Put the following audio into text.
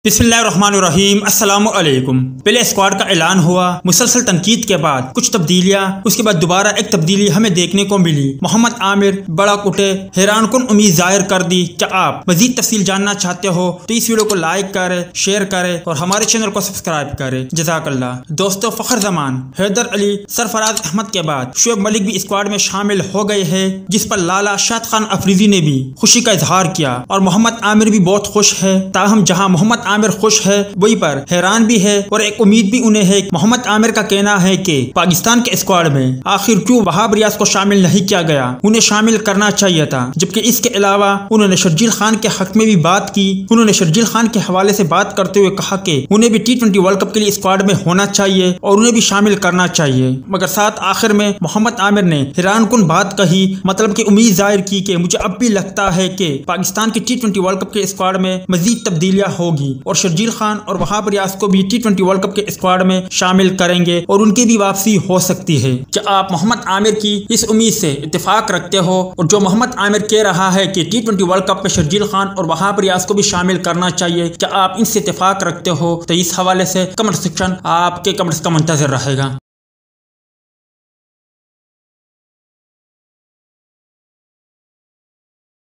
बिस्मिल्लाहिर्रहमानिर्रहीम अस्सलामुअलैकुम। पहले स्क्वाड का ऐलान हुआ, मुसलसल तनकीद के बाद कुछ तब्दीलियां, उसके बाद दोबारा एक तब्दीली हमें देखने को मिली। मोहम्मद आमिर बड़ा कुटे हैरानकुन उम्मीद जाहिर कर दी। क्या आप मजीद तफसील जानना चाहते हो तो इस वीडियो को लाइक करें, शेयर करें और हमारे चैनल को सब्सक्राइब करें। जज़ाकल्लाह। दोस्तों, फ़खर जमान, हैदर अली, सरफराज अहमद के बाद शुएब मलिक भी स्क्वाड में शामिल हो गए हैं, जिस पर लाला शाद खान अफरीदी ने भी खुशी का इजहार किया और मोहम्मद आमिर भी बहुत खुश है। ताहम जहाँ मोहम्मद आमिर खुश है, वही पर हैरान भी है और एक उम्मीद भी उन्हें है। मोहम्मद आमिर का कहना है कि पाकिस्तान के स्क्वाड में आखिर क्यों वहाब रियाज को शामिल नहीं किया गया, उन्हें शामिल करना चाहिए था। जबकि इसके अलावा उन्होंने शर्जील खान के हक में भी बात की। उन्होंने शर्जील खान के हवाले से बात करते हुए कहा कि उन्हें भी T20 वर्ल्ड कप के लिए स्क्वाड में होना चाहिए और उन्हें भी शामिल करना चाहिए। मगर साथ आखिर में मोहम्मद आमिर ने हैरानकुन बात कही, मतलब की उम्मीद जाहिर की कि मुझे अब भी लगता है कि पाकिस्तान की T20 वर्ल्ड कप के स्क्वाड में मजीद तब्दीलियां होगी और शर्जील खान और वहाब रियाज को भी T20 वर्ल्ड कप के स्क्वाड में शामिल करेंगे और उनकी भी वापसी हो सकती है। क्या आप मोहम्मद आमिर की इस उम्मीद से इत्तेफाक रखते हो? और जो मोहम्मद आमिर कह रहा है कि T20 वर्ल्ड कप में शर्जील खान और वहाब रियाज को भी शामिल करना चाहिए, क्या आप इनसे इत्तेफाक रखते हो? तो इस हवाले से कमेंट सेक्शन आपके कमेंट्स का मुंतज़िर रहेगा।